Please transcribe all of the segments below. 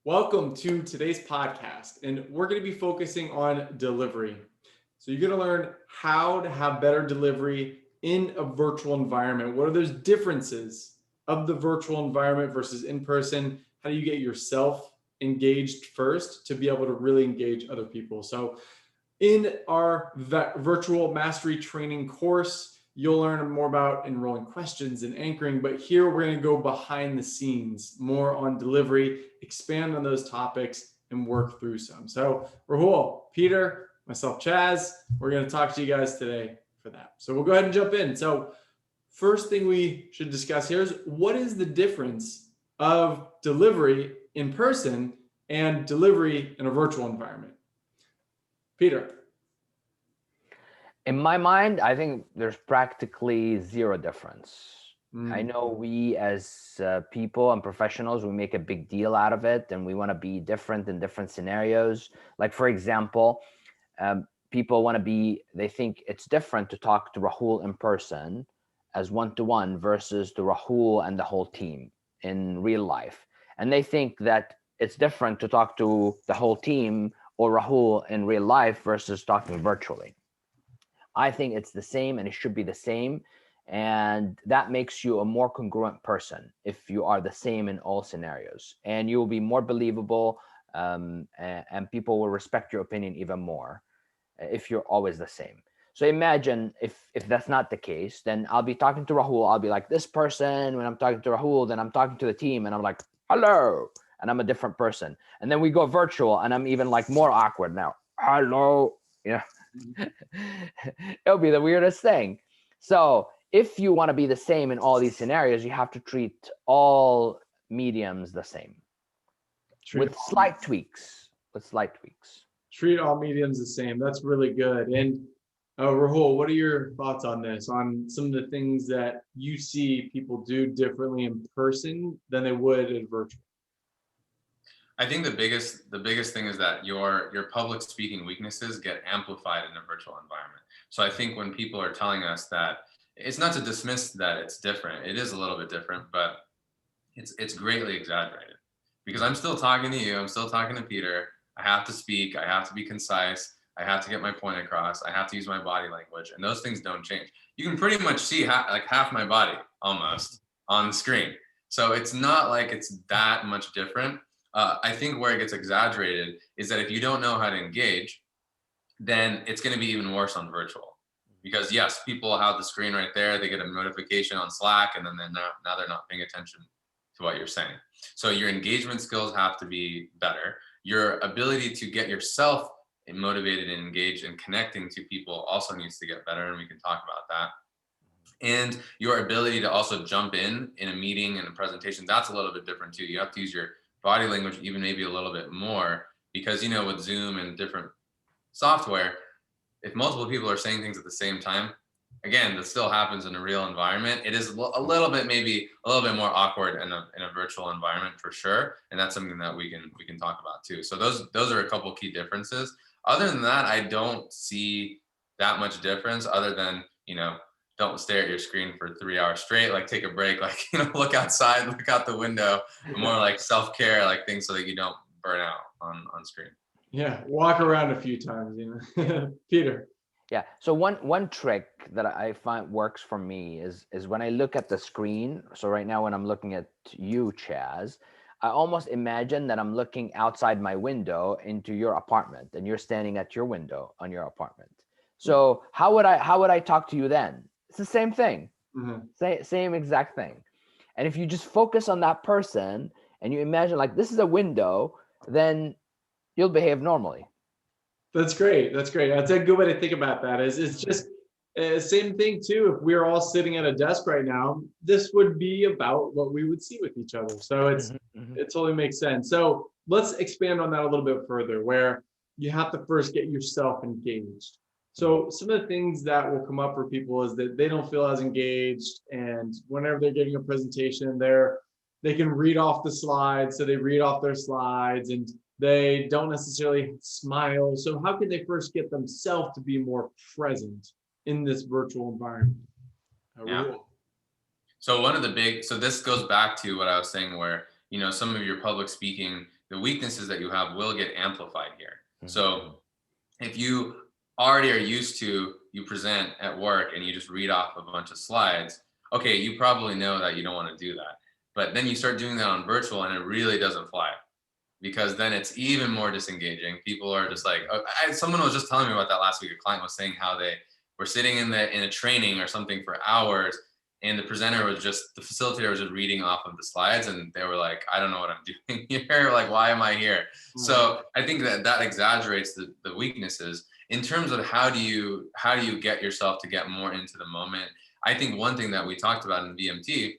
Welcome to today's podcast, and we're going to be focusing on delivery. So, you're going to learn how to have better delivery in a virtual environment. What are those differences of the virtual environment versus in person? How do you get yourself engaged first to be able to really engage other people? So, in our virtual mastery training course, you'll learn more about enrolling questions and anchoring, but here we're going to go behind the scenes, more on delivery, expand on those topics, and work through some. So, Rahul, Peter, myself, Chaz, we're going to talk to you guys today for that. So, we'll go ahead and jump in. So, first thing we should discuss here is what is the difference of delivery in person and delivery in a virtual environment? Peter. In my mind, I think there's practically zero difference. I know we as people and professionals, we make a big deal out of it and we want to be different in different scenarios. Like, for example, people want to be, they think it's different to talk to Rahul in person as one-to-one versus to Rahul and the whole team in real life. And they think that it's different to talk to the whole team or Rahul in real life versus talking virtually. I think it's the same and it should be the same. And that makes you a more congruent person if you are the same in all scenarios. And you will be more believable, and people will respect your opinion even more if you're always the same. So imagine if that's not the case, then I'll be talking to Rahul. I'll be like this person. When I'm talking to Rahul, then I'm talking to the team and I'm like, hello. And I'm a different person. And then we go virtual and I'm even like more awkward now. Hello. Yeah. It'll be the weirdest thing. So if you want to be the same in all these scenarios, you have to treat all mediums the same with slight tweaks. Treat all mediums the same. That's really good. And Rahul, what are your thoughts on this? On some of the things that you see people do differently in person than they would in virtual? I think the biggest thing is that your public speaking weaknesses get amplified in a virtual environment. So I think when people are telling us that, it's not to dismiss that it's different. It is a little bit different, but it's greatly exaggerated. Because I'm still talking to you, I'm still talking to Peter. I have to speak, I have to be concise, I have to get my point across, I have to use my body language, and those things don't change. You can pretty much see half my body almost on the screen. So it's not like it's that much different. I think where it gets exaggerated is that if you don't know how to engage, then it's going to be even worse on virtual. Because yes, people have the screen right there, they get a notification on Slack, and then now they're not paying attention to what you're saying. So your engagement skills have to be better. Your ability to get yourself motivated and engaged and connecting to people also needs to get better, and we can talk about that. And your ability to also jump in a meeting and a presentation, that's a little bit different too. You have to use your body language even maybe a little bit more, because with Zoom and different software, if multiple people are saying things at the same time, again, that still happens in a real environment. It is a little bit, maybe a little bit more awkward in a virtual environment for sure, and that's something that we can talk about too. So those are a couple key differences. Other than that, I don't see that much difference, other than don't stare at your screen for 3 hours straight. Like, take a break, like look outside, look out the window. More like self-care, like things so that you don't burn out on screen. Yeah, walk around a few times, Peter. Yeah. So one trick that I find works for me is when I look at the screen. So right now when I'm looking at you, Chaz, I almost imagine that I'm looking outside my window into your apartment, and you're standing at your window on your apartment. So how would I talk to you then? It's the same thing. Same exact thing. And if you just focus on that person and you imagine like this is a window, then you'll behave normally. That's great. That's great. That's a good way to think about that. It's just same thing too. If we're all sitting at a desk right now, this would be about what we would see with each other. So it totally makes sense. So let's expand on that a little bit further, where you have to first get yourself engaged. So some of the things that will come up for people is that they don't feel as engaged, and whenever they're giving a presentation, they can read off the slides, so they read off their slides, and they don't necessarily smile. So how can they first get themselves to be more present in this virtual environment? Yeah. So so this goes back to what I was saying, where some of your public speaking the weaknesses that you have will get amplified here. Mhm. So if you already are used to, you present at work and you just read off a bunch of slides, okay, you probably know that you don't want to do that. But then you start doing that on virtual and it really doesn't fly, because then it's even more disengaging. People are just like, someone was just telling me about that last week. A client was saying how they were sitting in a training or something for hours, and the facilitator was just reading off of the slides, and they were like, I don't know what I'm doing here. Like, why am I here? So I think that exaggerates the weaknesses. In terms of how do you get yourself to get more into the moment, I think one thing that we talked about in VMT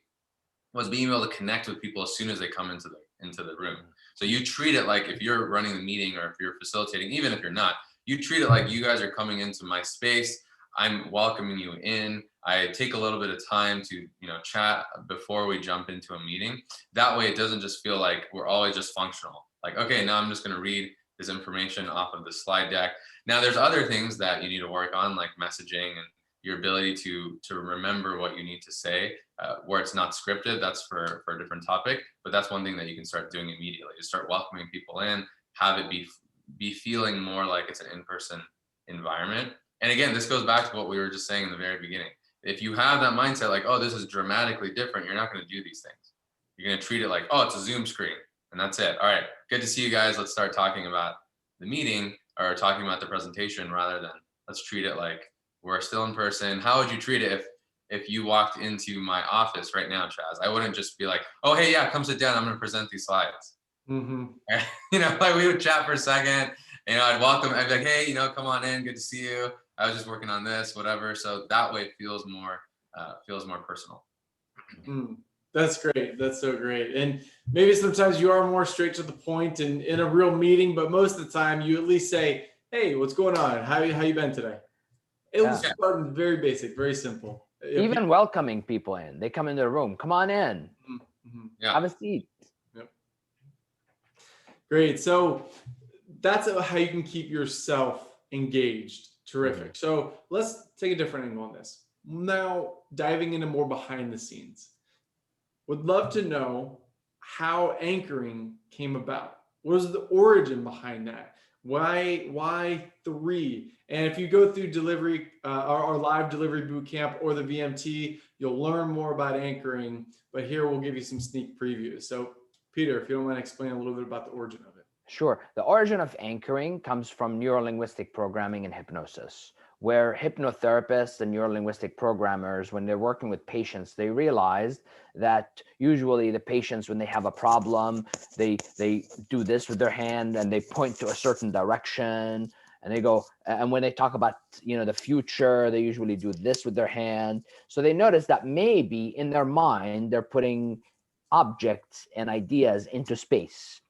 was being able to connect with people as soon as they come into the room. So you treat it like, if you're running the meeting or if you're facilitating, even if you're not, you treat it like you guys are coming into my space. I'm welcoming you in. I take a little bit of time to, chat before we jump into a meeting. That way it doesn't just feel like we're always just functional. Like, okay, now I'm just going to read this information off of the slide deck. Now there's other things that you need to work on, like messaging and your ability to remember what you need to say, where it's not scripted. That's for a different topic, but that's one thing that you can start doing immediately. Just start welcoming people in, have it be feeling more like it's an in-person environment. And again, this goes back to what we were just saying in the very beginning. If you have that mindset, like, oh, this is dramatically different, you're not going to do these things. You're going to treat it like, oh, it's a Zoom screen and that's it. All right, good to see you guys. Let's start talking about the meeting or talking about the presentation, rather than let's treat it like we're still in person. How would you treat it if you walked into my office right now, Chaz? I wouldn't just be like, oh, hey, yeah, come sit down. I'm going to present these slides. Mm-hmm. Like we would chat for a second. I'd welcome. I'd be like, hey, come on in. Good to see you. I was just working on this, whatever. So that way it feels more personal. That's great. That's so great. And maybe sometimes you are more straight to the point and in a real meeting, but most of the time you at least say, hey, what's going on? How you been today? It was starting very basic, very simple. Even welcoming people in. They come into the room. Come on in. Mm-hmm. Yeah. Have a seat. Yep. Great. So that's how you can keep yourself engaged. Terrific. So let's take a different angle on this. Now, diving into more behind the scenes. Would love to know how anchoring came about. What was the origin behind that? Why 3? And if you go through delivery, our live delivery bootcamp or the VMT, you'll learn more about anchoring. But here we'll give you some sneak previews. So, Peter, if you don't mind explaining a little bit about the origin of it. Sure. The origin of anchoring comes from neurolinguistic programming and hypnosis, where hypnotherapists and neurolinguistic programmers, when they're working with patients, they realized that usually the patients, when they have a problem, they do this with their hand and they point to a certain direction, and they go, and when they talk about, the future, they usually do this with their hand. So they notice that maybe in their mind, they're putting objects and ideas into space,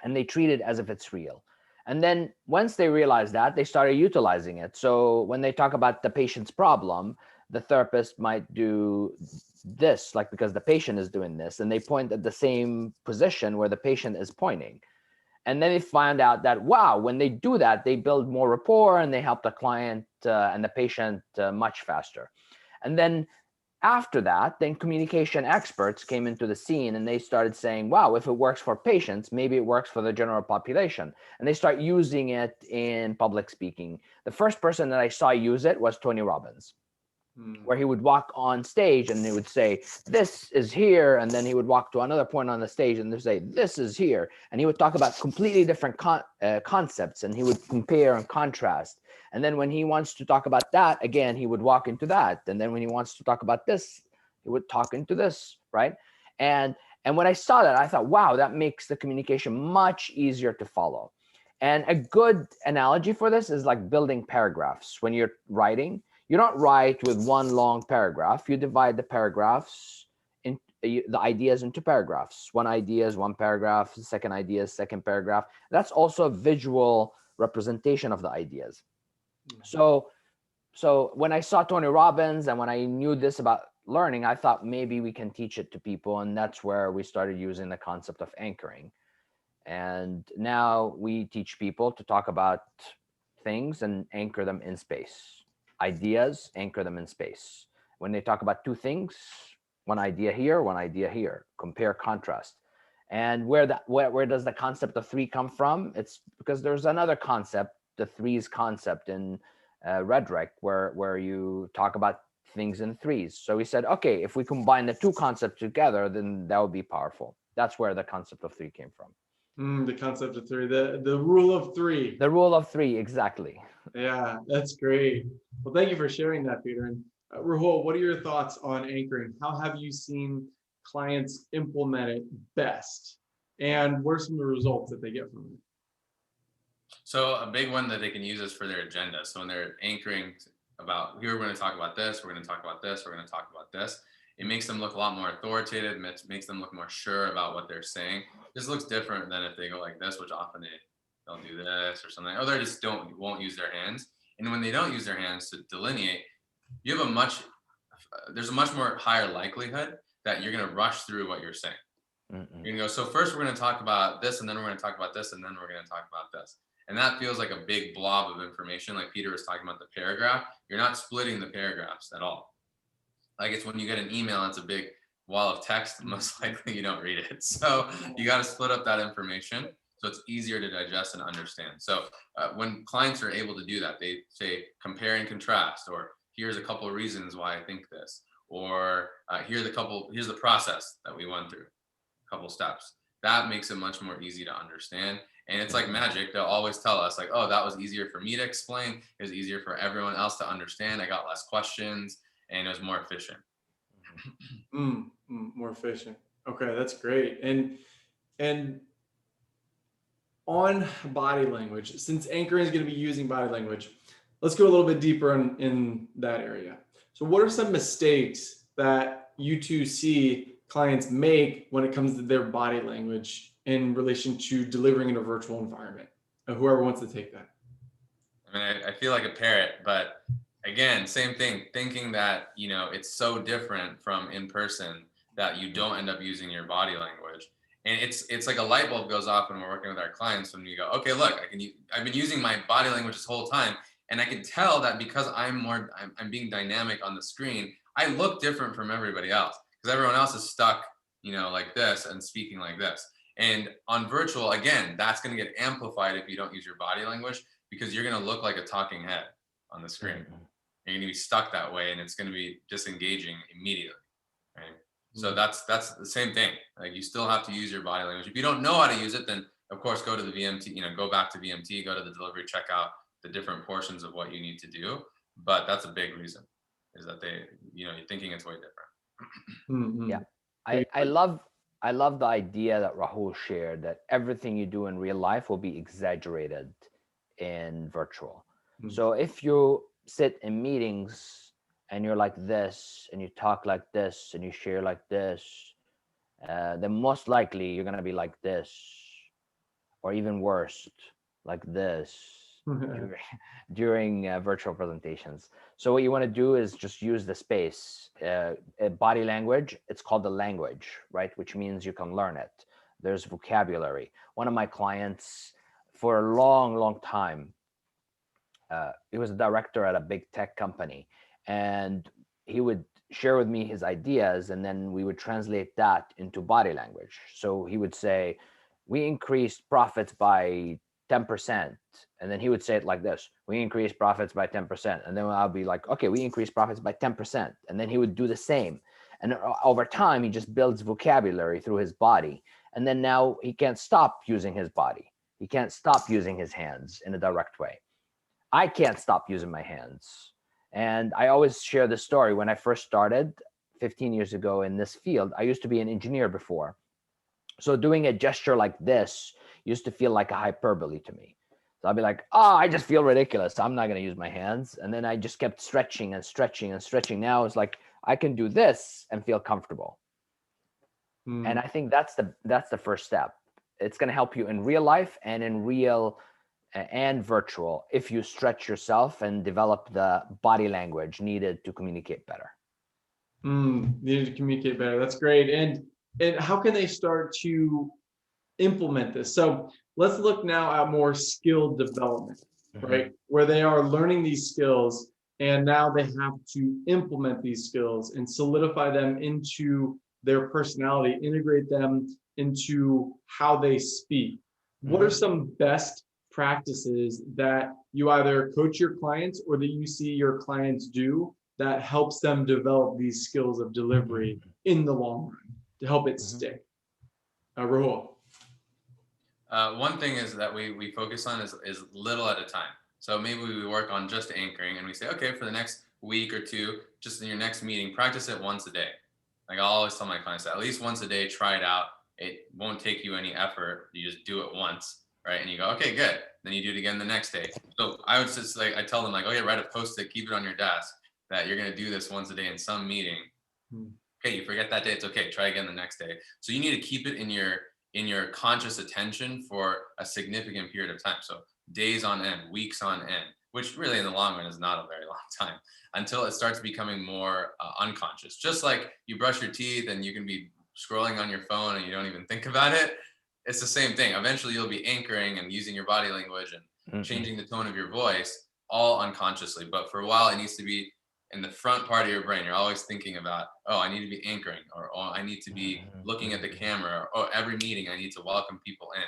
and they treat it as if it's real. And then once they realized that, they started utilizing it. So when they talk about the patient's problem, the therapist might do this, like, because the patient is doing this, and they point at the same position where the patient is pointing. And then they find out that, wow, when they do that, they build more rapport and they help the client and the patient much faster. And then after that, then communication experts came into the scene and they started saying, wow, if it works for patients, maybe it works for the general population. And they start using it in public speaking. The first person that I saw use it was Tony Robbins, where he would walk on stage and he would say, this is here. And then he would walk to another point on the stage and they'd say, this is here. And he would talk about completely different concepts, and he would compare and contrast. And then when he wants to talk about that, again, he would walk into that. And then when he wants to talk about this, he would talk into this, right? And when I saw that, I thought, wow, that makes the communication much easier to follow. And a good analogy for this is like building paragraphs. When you're writing, you don't write with one long paragraph. You divide the paragraphs, the ideas into paragraphs. One idea is one paragraph, the second idea is second paragraph. That's also a visual representation of the ideas. So when I saw Tony Robbins and when I knew this about learning, I thought maybe we can teach it to people. And that's where we started using the concept of anchoring. And now we teach people to talk about things and anchor them in space. Ideas, anchor them in space. When they talk about two things, one idea here, compare, contrast. And where does the concept of three come from? It's because there's another concept, the threes concept in rhetoric, where you talk about things in threes. So we said, okay, if we combine the two concepts together, then that would be powerful. That's where the concept of three came from. The concept of three, the rule of three. The rule of three, exactly. Yeah, that's great. Well, thank you for sharing that, Peter. And Rahul, what are your thoughts on anchoring? How have you seen clients implement it best? And what are some of the results that they get from it? So a big one that they can use is for their agenda. So when they're anchoring about, here we're going to talk about this, we're going to talk about this, we're going to talk about this, it makes them look a lot more authoritative, makes them look more sure about what they're saying. This looks different than if they go like this, which often they'll do this or something, or they just won't use their hands. And when they don't use their hands to delineate, you have there's a much more higher likelihood that you're going to rush through what you're saying. You're going to go, so first we're going to talk about this, and then we're going to talk about this, and then we're going to talk about this. And that feels like a big blob of information. Like Peter was talking about the paragraph, you're not splitting the paragraphs at all. Like it's when you get an email, it's a big wall of text, most likely you don't read it. So you got to split up that information so it's easier to digest and understand. So when clients are able to do that, they say compare and contrast, or here's a couple of reasons why I think this, or here's the process that we went through, a couple steps. That makes it much more easy to understand. And it's like magic. They'll always tell us like, oh, that was easier for me to explain. It was easier for everyone else to understand. I got less questions and it was more efficient. More efficient. Okay, that's great. And on body language, since anchoring is going to be using body language, let's go a little bit deeper in that area. So what are some mistakes that you two see clients make when it comes to their body language in relation to delivering in a virtual environment? Whoever wants to take that. I mean, I feel like a parrot, but again, same thing, thinking that, it's so different from in person that you don't end up using your body language. And it's like a light bulb goes off when we're working with our clients when you go, okay, look, I've been using my body language this whole time. And I can tell that because I'm being dynamic on the screen, I look different from everybody else because everyone else is stuck, like this and speaking like this. And on virtual, again, that's going to get amplified if you don't use your body language because you're going to look like a talking head on the screen. You're going to be stuck that way and it's going to be disengaging immediately, right? So that's the same thing. Like you still have to use your body language. If you don't know how to use it, then of course go to the VMT, go back to VMT, go to the delivery, check out the different portions of what you need to do. But that's a big reason is that you're thinking it's way different. Yeah. I love the idea that Rahul shared that everything you do in real life will be exaggerated in virtual. So if you sit in meetings and you're like this and you talk like this and you share like this, then most likely you're going to be like this or even worse, like this during virtual presentations. So what you want to do is just use the space. Body language, it's called the language, right? Which means you can learn it. There's vocabulary. One of my clients for a long time, he was a director at a big tech company, and he would share with me his ideas, and then we would translate that into body language. So he would say, we increased profits by 10%. And then he would say it like this, we increased profits by 10%. And then I'll be like, okay, we increased profits by 10%. And then he would do the same. And over time, he just builds vocabulary through his body. And then now he can't stop using his body. He can't stop using his hands in a direct way. I can't stop using my hands. And I always share this story. When I first started 15 years ago in this field, I used to be an engineer before. So doing a gesture like this used to feel like a hyperbole to me. So I'd be like, oh, I just feel ridiculous. I'm not going to use my hands. And then I just kept stretching and stretching and stretching. Now it's like, I can do this and feel comfortable. And I think that's the first step. It's going to help you in real life and in real and virtual if you stretch yourself and develop the body language needed to communicate better. Needed to communicate better. That's great. And how can they start to implement this? So let's look now at more skill development, right? Where they are learning these skills and now they have to implement these skills and solidify them into their personality, integrate them into how they speak. What are some best practices that you either coach your clients or that you see your clients do that helps them develop these skills of delivery in the long run to help it stick? Rahul. One thing is that we focus on is little at a time. So maybe we work on just anchoring and we say, okay, for the next week or two, just in your next meeting, practice it once a day. Like I'll always tell my clients that at least once a day, try it out. It won't take you any effort. You just do it once, right? And you go, okay, good. Then you do it again the next day. So I would just like, I tell them like, okay, write a post-it, keep it on your desk that you're going to do this once a day in some meeting. Okay, you forget that day, it's okay. Try again the next day. So you need to keep it in your conscious attention for a significant period of time. So days on end, weeks on end, which really in the long run is not a very long time until it starts becoming more unconscious. Just like you brush your teeth and you can be scrolling on your phone and you don't even think about it. It's the same thing. Eventually you'll be anchoring and using your body language and changing the tone of your voice all unconsciously. But for a while, it needs to be in the front part of your brain. You're always thinking about, oh, I need to be anchoring, or oh, I need to be looking at the camera, or oh, every meeting I need to welcome people in.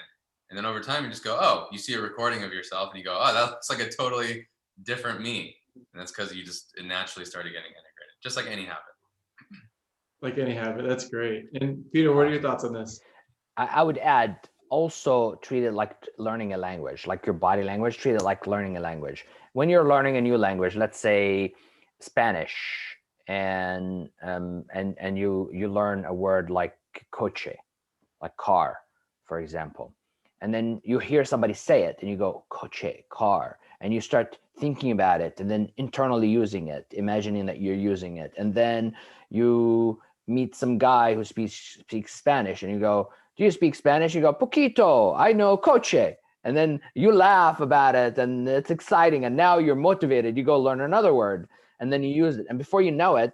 And then over time you just go, oh, you see a recording of yourself and you go, oh, that's like a totally different me. And that's because it naturally started getting integrated, just like any habit. Like any habit, that's great. And Peter, what are your thoughts on this? I would add, also treat it like learning a language, like your body language, treat it like learning a language. When you're learning a new language, let's say Spanish, and you learn a word like coche, like car, for example, and then you hear somebody say it and you go coche, car, and you start thinking about it and then internally using it, imagining that you're using it, and then you meet some guy who speaks Spanish and you go, do you speak Spanish? You go, poquito, I know coche. And then you laugh about it and it's exciting. And now you're motivated. You go learn another word and then you use it. And before you know it,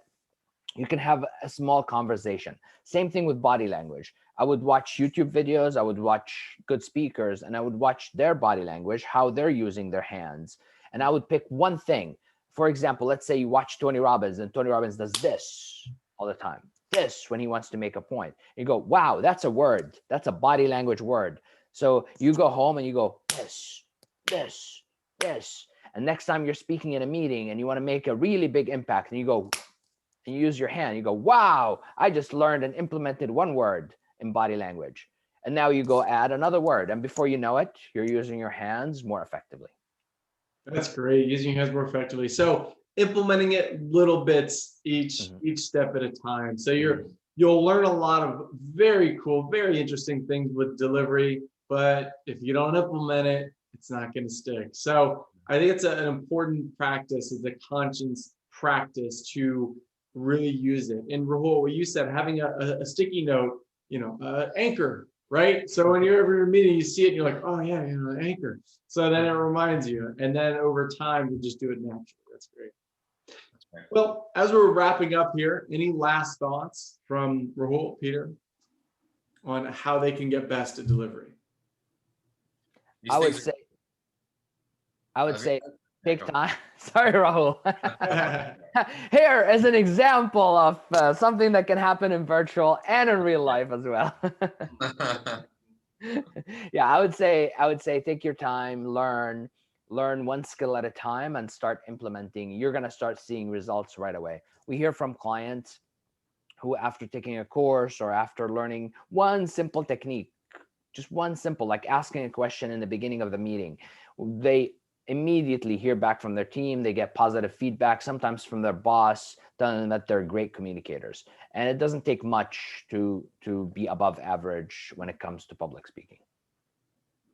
you can have a small conversation. Same thing with body language. I would watch YouTube videos. I would watch good speakers and I would watch their body language, how they're using their hands. And I would pick one thing. For example, let's say you watch Tony Robbins and Tony Robbins does this all the time. This when he wants to make a point. You go, wow, that's a word. That's a body language word. So you go home and you go, this, this, this. And next time you're speaking in a meeting and you want to make a really big impact and you go, and you use your hand, you go, wow, I just learned and implemented one word in body language. And now you go add another word. And before you know it, you're using your hands more effectively. That's great. Using your hands more effectively. So implementing it little bits each step at a time. So you'll learn a lot of very cool, very interesting things with delivery, but if you don't implement it, it's not going to stick. So I think it's an important practice, is a conscious practice to really use it. And Rahul, what you said, having a sticky note, anchor, right? So when you're ever in a meeting, you see it, and you're like, oh yeah, anchor. So then it reminds you, and then over time, you just do it naturally. That's great. Well, as we're wrapping up here, any last thoughts from Rahul, Peter, on how they can get best at delivery? I would say take time. Sorry, Rahul. Here is an example of something that can happen in virtual and in real life as well. Yeah, I would say take your time, learn one skill at a time and start implementing. You're going to start seeing results right away. We hear from clients who, after taking a course or after learning one simple technique, just one simple, like asking a question in the beginning of the meeting, they immediately hear back from their team. They get positive feedback, sometimes from their boss, telling them that they're great communicators. And it doesn't take much to be above average when it comes to public speaking.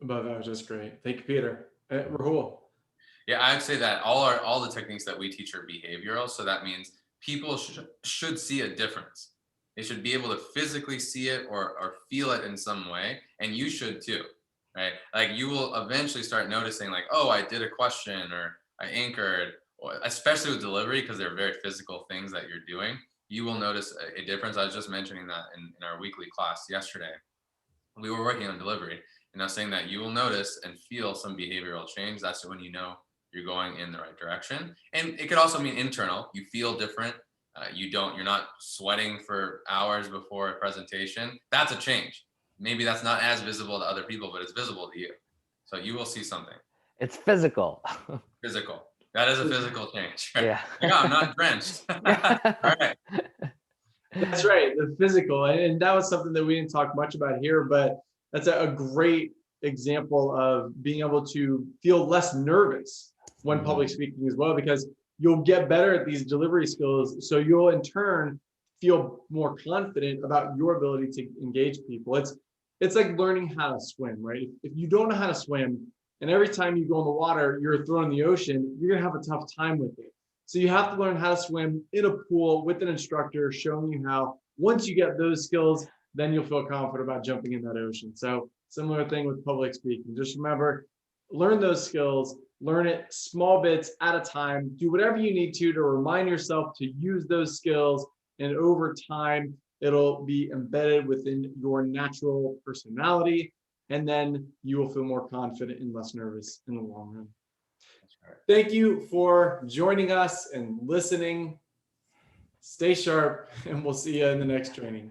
Above average, that's great. Thank you, Peter. Rahul. Yeah, I'd say that all the techniques that we teach are behavioral. So that means people should see a difference. They should be able to physically see it or feel it in some way. And you should too, right? Like you will eventually start noticing like, oh, I did a question or I anchored, especially with delivery, because they're very physical things that you're doing. You will notice a difference. I was just mentioning that in our weekly class yesterday. We were working on delivery and I was saying that you will notice and feel some behavioral change. That's when you know you're going in the right direction. And it could also mean internal. You feel different. You're not sweating for hours before a presentation. That's a change. maybe that's not as visible to other people, but it's visible to you. So you will see something. It's physical. Physical. That is a physical change. Right? Yeah. Like, oh, I'm not drenched. All right. That's right, the physical. And that was something that we didn't talk much about here, but that's a great example of being able to feel less nervous when public speaking as well, because you'll get better at these delivery skills. So you'll in turn feel more confident about your ability to engage people. It's like learning how to swim, right? If you don't know how to swim, and every time you go in the water, you're thrown in the ocean, you're gonna have a tough time with it. So you have to learn how to swim in a pool with an instructor showing you how. Once you get those skills, then you'll feel confident about jumping in that ocean. So similar thing with public speaking. Just remember, learn those skills, learn it small bits at a time. Do whatever you need to remind yourself to use those skills. And over time, it'll be embedded within your natural personality. And then you will feel more confident and less nervous in the long run. Thank you for joining us and listening. Stay sharp, and we'll see you in the next training.